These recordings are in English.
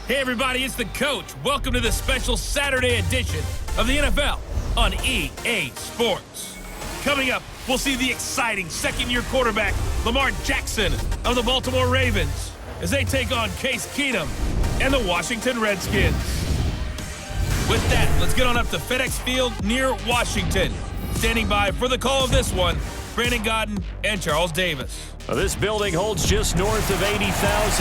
Hey everybody, it's the Coach. Welcome to the special Saturday edition of the NFL on EA Sports. Coming up, we'll see the exciting second-year quarterback Lamar Jackson of the Baltimore Ravens as they take on Case Keenum and the Washington Redskins. With that, let's get on up to FedEx Field near Washington. Standing by for the call of this one, Brandon Godden and Charles Davis. This building holds just north of 80,000,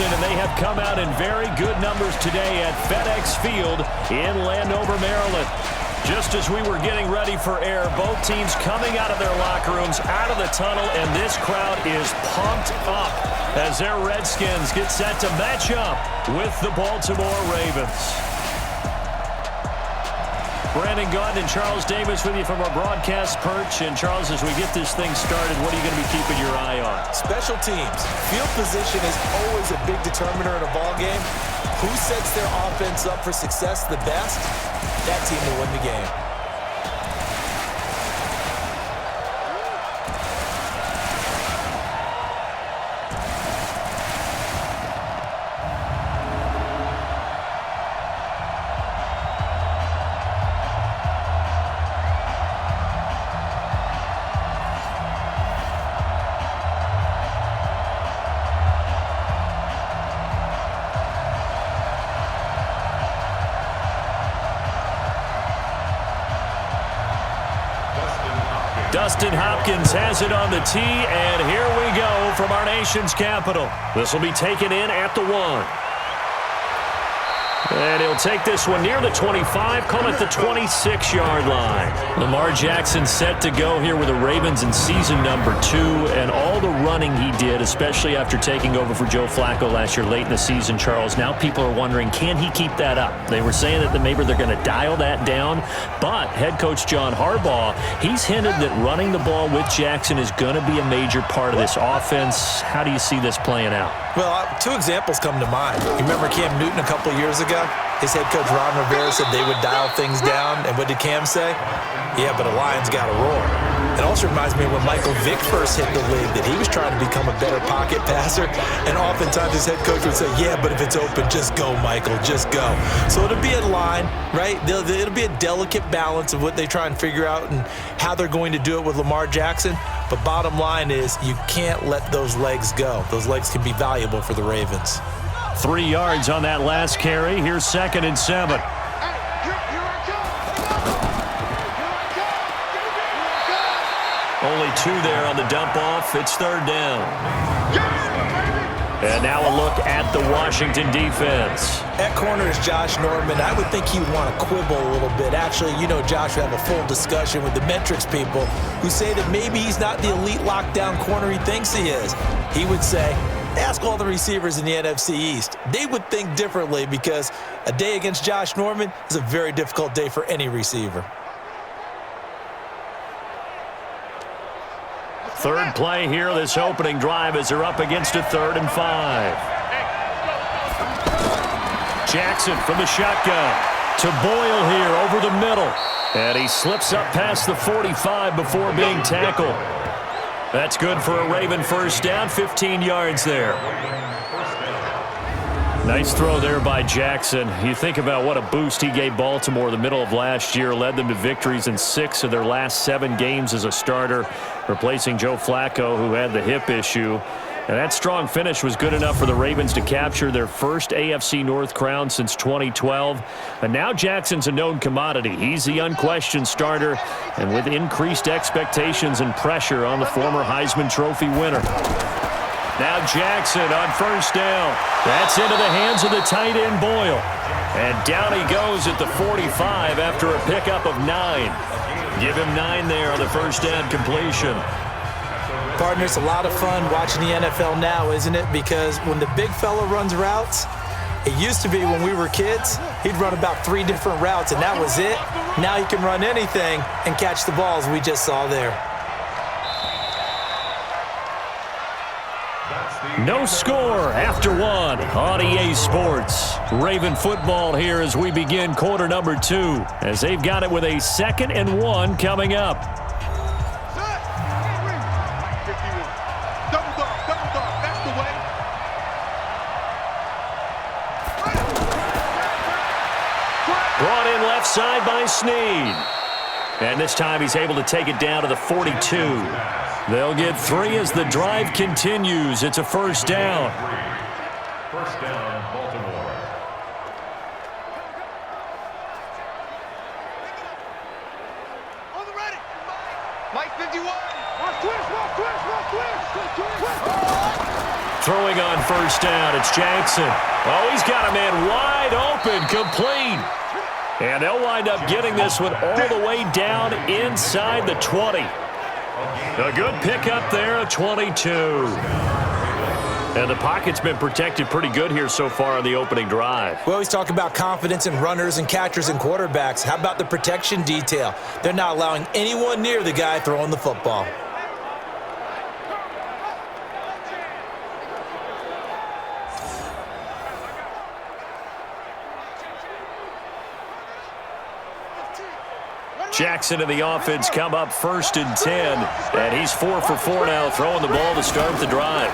and they have come out in very good numbers today at FedEx Field in Landover, Maryland. Just as we were getting ready for air, both teams coming out of their locker rooms, out of the tunnel, and this crowd is pumped up as their Redskins get set to match up with the Baltimore Ravens. Brandon Godden and Charles Davis with you from our broadcast perch. And Charles, as we get this thing started, what are you going to be keeping your eye on? Special teams. Field position is always a big determiner in a ball game. Who sets their offense up for success the best? That team will win the game. Dustin Hopkins has it on the tee, and here we go from our nation's capital. This will be taken in at the 1. And he'll take this one near the 25, call it the 26-yard line. Lamar Jackson set to go here with the Ravens in season number 2, and all the running he did, especially after taking over for Joe Flacco last year late in the season, Charles. Now people are wondering, can he keep that up? They were saying that maybe they're going to dial that down, but head coach John Harbaugh, he's hinted that running the ball with Jackson is going to be a major part of this offense. How do you see this playing out? Well, 2 examples come to mind. You remember Cam Newton a couple of years ago? His head coach Ron Rivera said they would dial things down. And what did Cam say? Yeah, but a lion's got to roar. It also reminds me of when Michael Vick first hit the league that he was trying to become a better pocket passer. And oftentimes his head coach would say, yeah, but if it's open, just go, Michael, just go. So it'll be in line, right? It'll be a delicate balance of what they try and figure out and how they're going to do it with Lamar Jackson. But bottom line is you can't let those legs go. Those legs can be valuable for the Ravens. 3 yards on that last carry. Here's 2nd and 7. Only 2 there on the dump off. It's 3rd down. And now a look at the Washington defense. At corner is Josh Norman. I would think he would want to quibble a little bit. Actually, you know, Josh would have a full discussion with the metrics people who say that maybe he's not the elite lockdown corner he thinks he is. He would say, ask all the receivers in the NFC East. They would think differently because a day against Josh Norman is a very difficult day for any receiver. 3rd play here, this opening drive, as they're up against a 3rd and 5. Jackson from the shotgun to Boyle here over the middle. And he slips up past the 45 before being tackled. That's good for a Raven first down, 15 yards there. Nice throw there by Jackson. You think about what a boost he gave Baltimore the middle of last year, led them to victories in 6 of their last 7 games as a starter, replacing Joe Flacco, who had the hip issue. And that strong finish was good enough for the Ravens to capture their first AFC North crown since 2012. And now Jackson's a known commodity. He's the unquestioned starter, and with increased expectations and pressure on the former Heisman Trophy winner. Now Jackson on first down. That's into the hands of the tight end Boyle. And down he goes at the 45 after a pickup of 9. Give him 9 there on the first down completion. Partner, it's a lot of fun watching the NFL now, isn't it? Because when the big fella runs routes, it used to be when we were kids, he'd run about 3 different routes, and that was it. Now he can run anything and catch the balls we just saw there. No score after 1 on EA Sports. Raven football here as we begin quarter number 2, as they've got it with a 2nd and 1 coming up. left side by Snead. And this time he's able to take it down to the 42. They'll get 3 as the drive continues. It's a first down. First down, Baltimore. On the ready. Mike 51. Watch twist. Throwing on first down, it's Jackson. Oh, he's got a man wide open, complete. And they'll wind up getting this one all the way down inside the 20. A good pickup there of 22. And the pocket's been protected pretty good here so far on the opening drive. We always talk about confidence in runners and catchers and quarterbacks. How about the protection detail? They're not allowing anyone near the guy throwing the football. Jackson and the offense come up 1st and 10. And he's 4 for 4 now, throwing the ball to start the drive.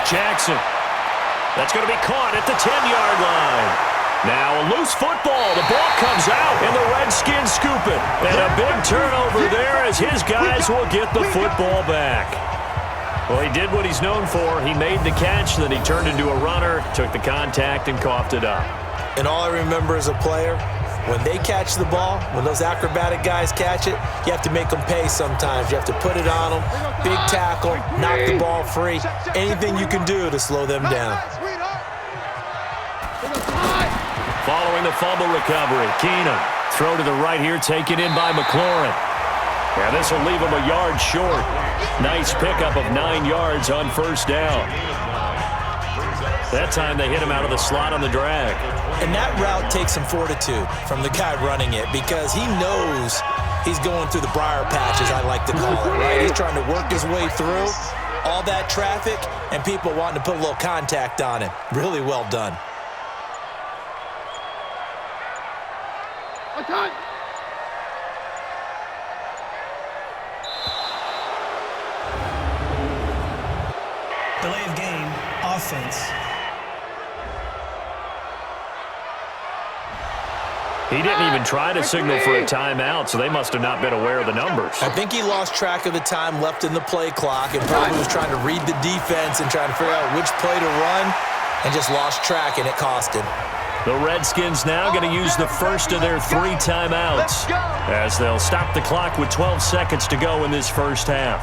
Jackson. That's going to be caught at the 10-yard line. Now a loose football. The ball comes out, and the Redskins scoop it. And a big turnover there as his guys will get the football back. Well, he did what he's known for. He made the catch, then he turned into a runner, took the contact, and coughed it up. And all I remember as a player, when they catch the ball, when those acrobatic guys catch it, you have to make them pay sometimes. You have to put it on them, big tackle, knock the ball free, anything you can do to slow them down. Following the fumble recovery, Keenum. Throw to the right here, taken in by McLaurin. And this will leave him a yard short. Nice pickup of 9 yards on first down. That time they hit him out of the slot on the drag. And that route takes some fortitude from the guy running it because he knows he's going through the briar patch, as I like to call it, right? He's trying to work his way through all that traffic and people wanting to put a little contact on him. Really well done. Delay of game, offense. He didn't even try to signal for a timeout, so they must have not been aware of the numbers. I think he lost track of the time left in the play clock and probably was trying to read the defense and trying to figure out which play to run and just lost track, and it cost him. The Redskins now going to use the first of their 3 timeouts as they'll stop the clock with 12 seconds to go in this first half.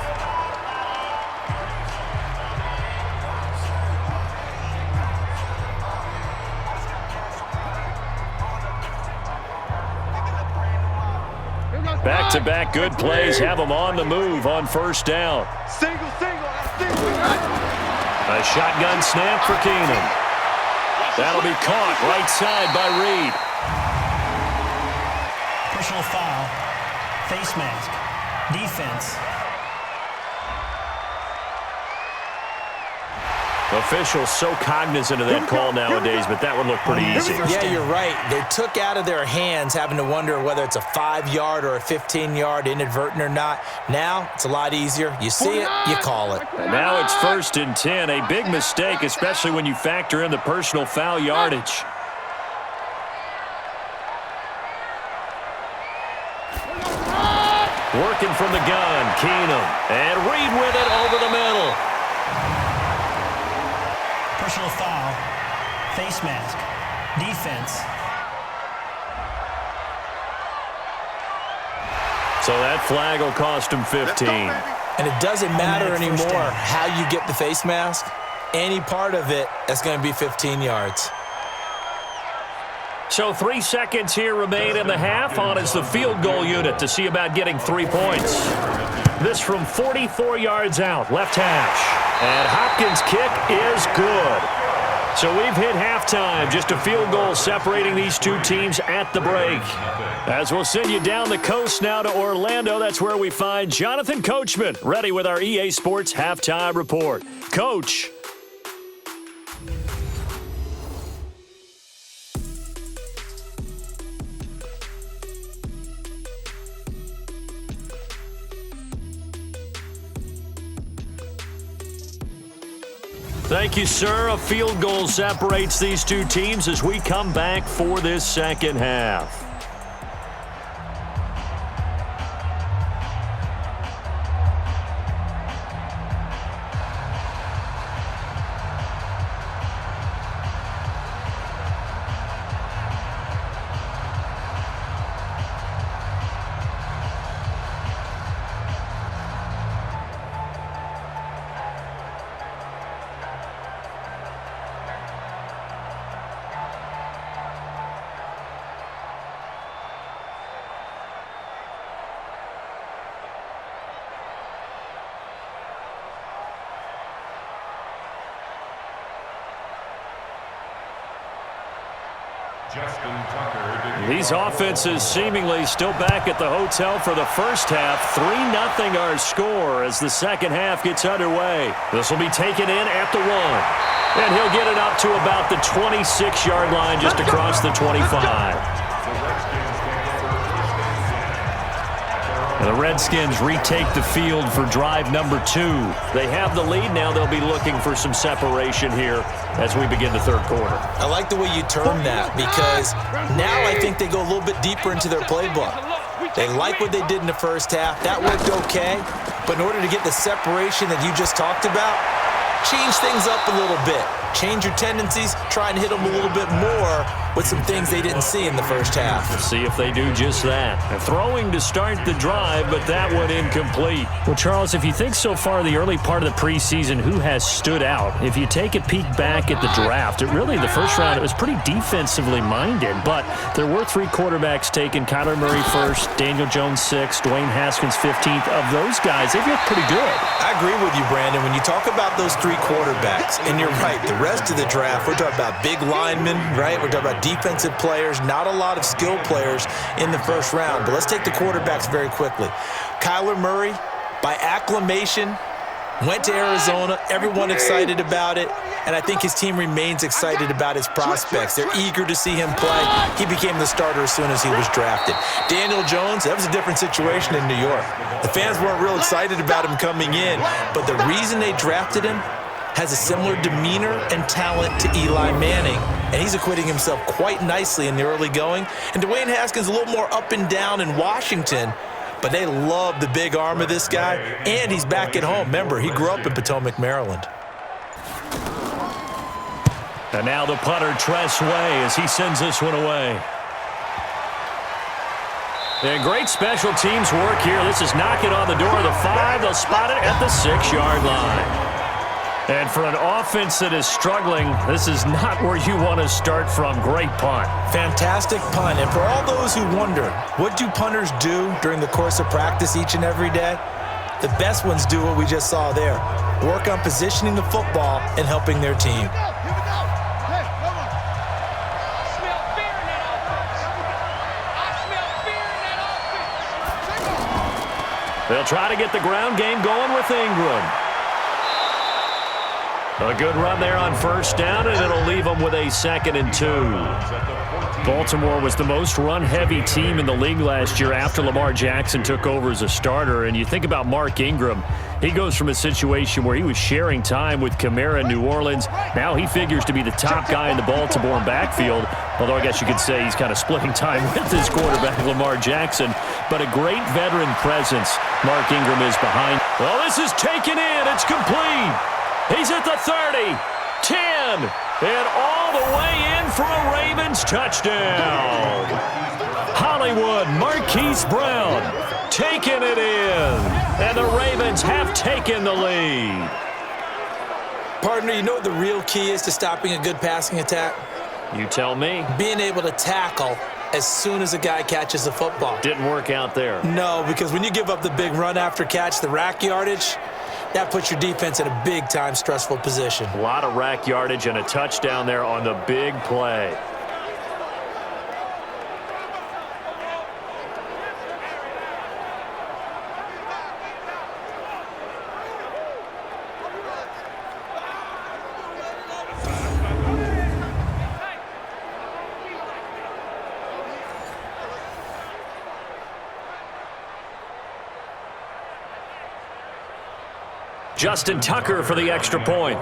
Back-to-back good plays have them on the move on first down. A shotgun snap for Keenum. That'll be caught right side by Reed. Personal foul. Face mask. Defense. Officials so cognizant of that call nowadays, but that would look pretty easy. Yeah, you're right. They took out of their hands having to wonder whether it's a 5-yard or a 15-yard, inadvertent or not. Now, it's a lot easier. You see it, you call it. And now it's 1st and 10. A big mistake, especially when you factor in the personal foul yardage. Working from the gun, Keenum. And Reed with it over the middle. Personal foul. Face mask. Defense. So that flag will cost him 15. And it doesn't matter anymore how you get the face mask. Any part of it, that's going to be 15 yards. So 3 seconds here remain in the half. On is the field goal unit to see about getting 3 points. This from 44 yards out, left hash. And Hopkins' kick is good. So we've hit halftime. Just a field goal separating these two teams at the break. As we'll send you down the coast now to Orlando, that's where we find Jonathan Coachman, ready with our EA Sports Halftime Report. Coach. Thank you, sir. A field goal separates these two teams as we come back for this second half. These offenses seemingly still back at the hotel for the first half. 3-0 our score as the second half gets underway. This will be taken in at the 1. And he'll get it up to about the 26-yard line just across the 25. And the Redskins retake the field for drive number 2. They have the lead now. They'll be looking for some separation here as we begin the third quarter. I like the way you term that because now I think they go a little bit deeper into their playbook. They like what they did in the first half. That worked okay. But in order to get the separation that you just talked about, change things up a little bit. Change your tendencies. Try and hit them a little bit more with some things they didn't see in the first half. Let's see if they do just that. And throwing to start the drive, but that one incomplete. Well, Charles, if you think so far the early part of the preseason, who has stood out? If you take a peek back at the draft, the first round, it was pretty defensively minded, but there were 3 quarterbacks taken. Kyler Murray first, Daniel Jones 6th, Dwayne Haskins 15th. Of those guys, they've looked pretty good. I agree with you, Brandon. When you talk about those 3 quarterbacks, and you're right, the rest of the draft, we're talking about big linemen, right? We're talking about defensive players, not a lot of skill players in the first round. But let's take the quarterbacks very quickly. Kyler Murray, by acclamation, went to Arizona. Everyone excited about it. And I think his team remains excited about his prospects. They're eager to see him play. He became the starter as soon as he was drafted. Daniel Jones, that was a different situation in New York. The fans weren't real excited about him coming in. But the reason they drafted him has a similar demeanor and talent to Eli Manning, and he's acquitting himself quite nicely in the early going. And Dwayne Haskins a little more up and down in Washington, but they love the big arm of this guy, and he's back at home. Remember, he grew up in Potomac, Maryland. And now the punter, Tress Way, as he sends this one away. And great special teams work here. This is knocking on the door of the 5. They'll spot it at the 6-yard line. And for an offense that is struggling, this is not where you want to start from. Great punt. Fantastic punt. And for all those who wonder, what do punters do during the course of practice each and every day? The best ones do what we just saw there. Work on positioning the football and helping their team. They'll try to get the ground game going with Ingram. A good run there on first down, and it'll leave them with a 2nd and 2. Baltimore was the most run-heavy team in the league last year after Lamar Jackson took over as a starter. And you think about Mark Ingram, he goes from a situation where he was sharing time with Kamara in New Orleans. Now he figures to be the top guy in the Baltimore backfield, although I guess you could say he's kind of splitting time with his quarterback, Lamar Jackson. But a great veteran presence Mark Ingram is behind. Well, this is taken in. It's complete. He's at the 30, 10, and all the way in for a Ravens touchdown. Hollywood Marquise Brown taking it in, and the Ravens have taken the lead. Partner, you know what the real key is to stopping a good passing attack? You tell me. Being able to tackle as soon as a guy catches the football. Didn't work out there. No, because when you give up the big run after catch, the rack yardage, that puts your defense in a big-time stressful position. A lot of rack yardage and a touchdown there on the big play. Justin Tucker for the extra point.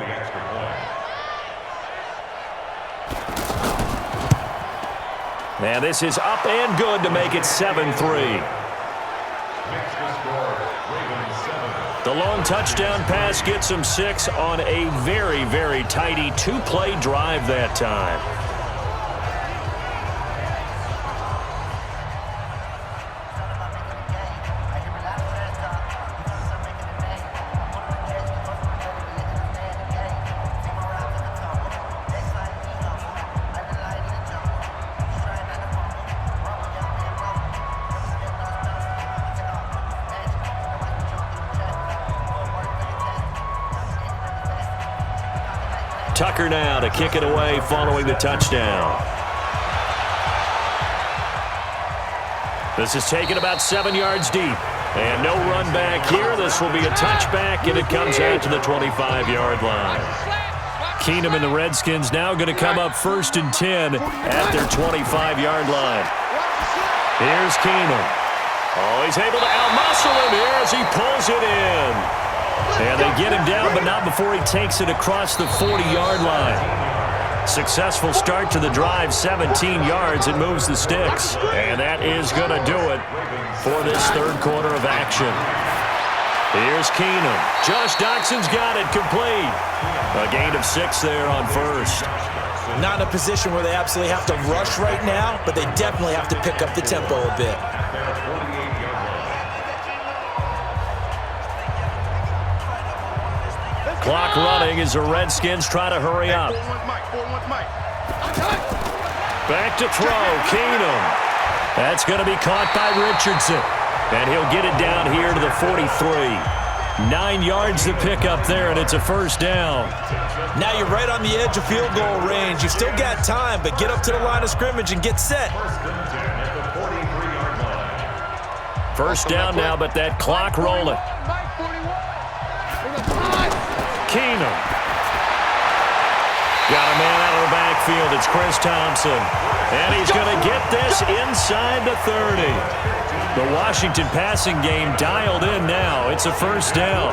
And this is up and good to make it 7-3. The long touchdown pass gets him 6 on a very, very tidy 2-play drive that time. Tucker now to kick it away following the touchdown. This is taken about 7 yards deep. And no run back here. This will be a touchback, and it comes out to the 25-yard line. Keenum and the Redskins now going to come up 1st and 10 at their 25-yard line. Here's Keenum. Oh, he's able to out-muscle him here as he pulls it in. And they get him down, but not before he takes it across the 40-yard line. Successful start to the drive, 17 yards. It moves the sticks. And that is going to do it for this third quarter of action. Here's Keenum. Josh Doxson's got it complete. A gain of 6 there on first. Not in a position where they absolutely have to rush right now, but they definitely have to pick up the tempo a bit. Clock running as the Redskins try to hurry up. Back to throw, Keenum. That's going to be caught by Richardson. And he'll get it down here to the 43. 9 yards to pick up there, and it's a first down. Now you're right on the edge of field goal range. You've still got time, but get up to the line of scrimmage and get set. First down now, but that clock rolling. Keenum. Got a man out of the backfield. It's Chris Thompson. And he's going to get this inside the 30. The Washington passing game dialed in now. It's a first down.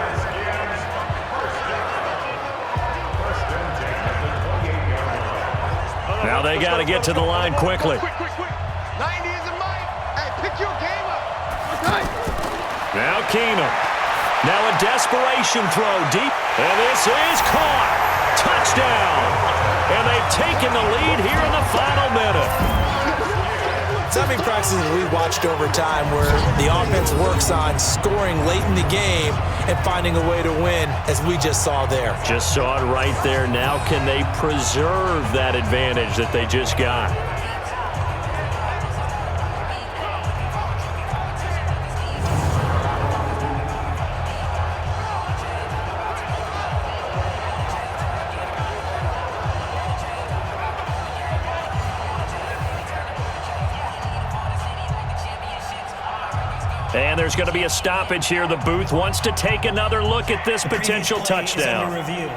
Now they got to get to the line quickly. 90 is a mic. Hey, pick your game up. Now Keenum. Now a desperation throw deep. And this is caught. Touchdown. And they've taken the lead here in the final minute. So many practices we've watched over time where the offense works on scoring late in the game and finding a way to win, as we just saw there. Just saw it right there. Now can they preserve that advantage that they just got? And there's going to be a stoppage here. The booth wants to take another look at this potential touchdown. Review.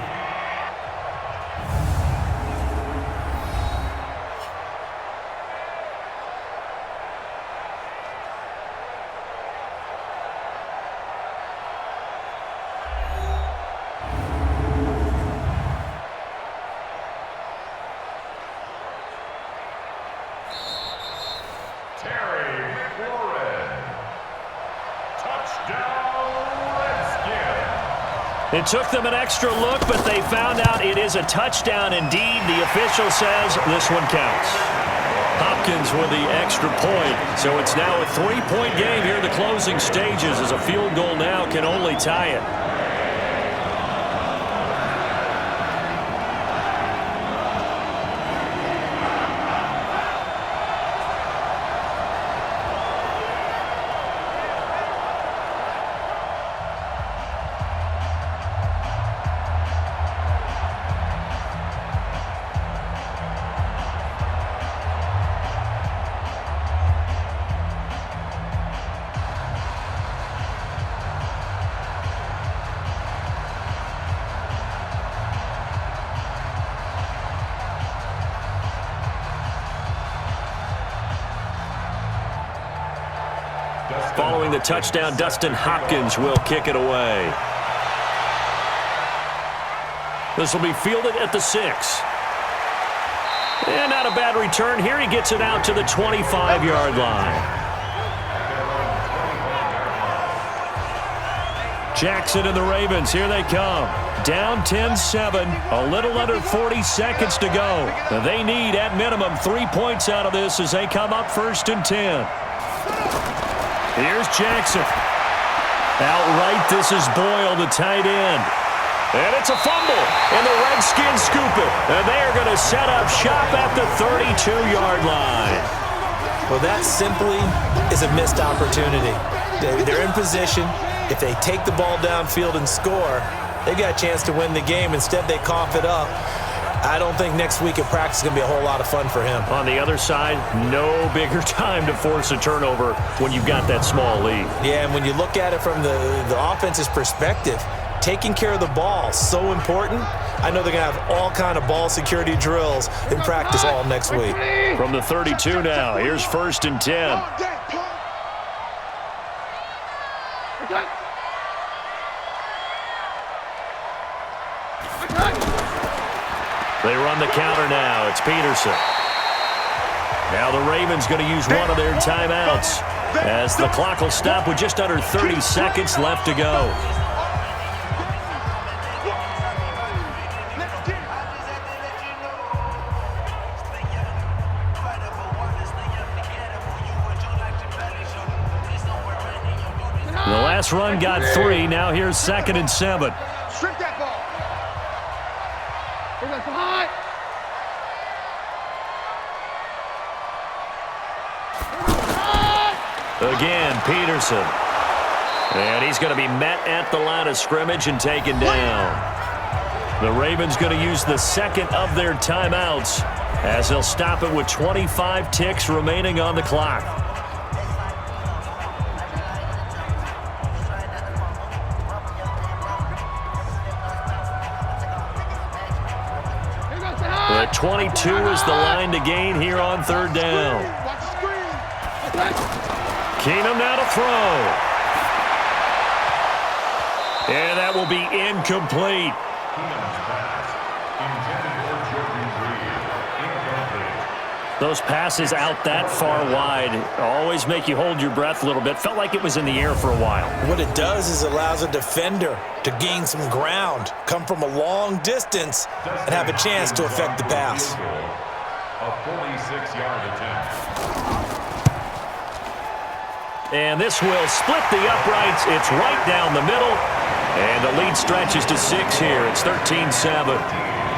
It took them an extra look, but they found out it is a touchdown indeed. The official says this one counts. Hopkins with the extra point. So it's now a 3-point game here in the closing stages, as a field goal now can only tie it. Following the touchdown, Dustin Hopkins will kick it away. This will be fielded at the 6. And not a bad return. Here he gets it out to the 25-yard line. Jackson and the Ravens, here they come. Down 10-7, a little under 40 seconds to go. They need, at minimum, 3 points out of this as they come up 1st and 10. Here's Jackson. Outright, this is Boyle, the tight end. And it's a fumble, and the Redskins scoop it. And they are going to set up shop at the 32-yard line. Well, that simply is a missed opportunity. They're in position. If they take the ball downfield and score, they've got a chance to win the game. Instead, they cough it up. I don't think next week at practice is going to be a whole lot of fun for him. On the other side, no bigger time to force a turnover when you've got that small lead. Yeah, and when you look at it from the offense's perspective, taking care of the ball, so important. I know they're going to have all kind of ball security drills in practice all next week. From the 32 now, here's 1st and 10. They run the counter now. It's Peterson. Now the Ravens going to use one of their timeouts as the clock will stop with just under 30 seconds left to go. The last run got 3. Now here's 2nd and 7. Strip that ball. Here's that behind. Again, Peterson. And he's going to be met at the line of scrimmage and taken down. The Ravens going to use the 2nd of their timeouts as they'll stop it with 25 ticks remaining on the clock. The 22 is the line to gain here on 3rd down. Keenum now to throw. And that will be incomplete. Those passes out that far wide always make you hold your breath a little bit. Felt like it was in the air for a while. What it does is allows a defender to gain some ground, come from a long distance, and have a chance to affect the pass. A 46-yard attempt. And this will split the uprights. It's right down the middle. And the lead stretches to 6 here. It's 13-7.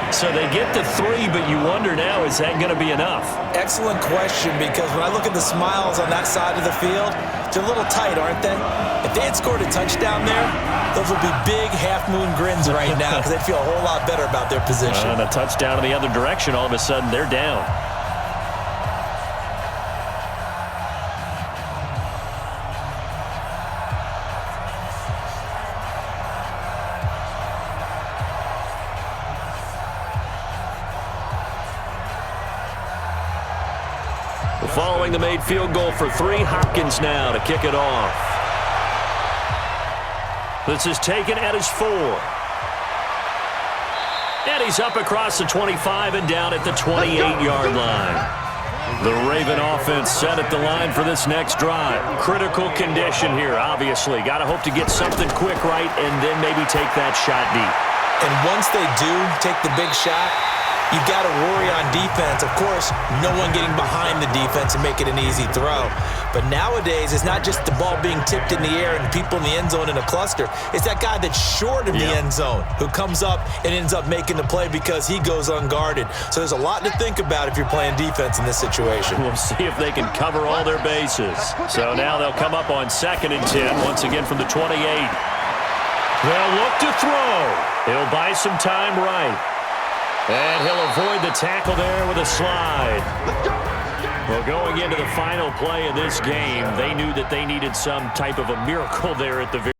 So they get to 3, but you wonder now, is that going to be enough? Excellent question, because when I look at the smiles on that side of the field, they're a little tight, aren't they? If they had scored a touchdown there, those would be big half-moon grins right now because they'd feel a whole lot better about their position. And a touchdown in the other direction, all of a sudden they're down. Following the made field goal for 3, Hopkins now to kick it off. This is taken at his 4. And he's up across the 25 and down at the 28-yard line. The Raven offense set at the line for this next drive. Critical condition here, obviously. Got to hope to get something quick right and then maybe take that shot deep. And once they do take the big shot, you've got to worry on defense. Of course, no one getting behind the defense and make it an easy throw. But nowadays, it's not just the ball being tipped in the air and people in the end zone in a cluster. It's that guy that's short of the end zone who comes up and ends up making the play because he goes unguarded. So there's a lot to think about if you're playing defense in this situation. We'll see if they can cover all their bases. So now they'll come up on 2nd and 10, once again from the 28. They'll look to throw. He'll buy some time right. And he'll avoid the tackle there with a slide. Well, going into the final play of this game, they knew that they needed some type of a miracle there at the very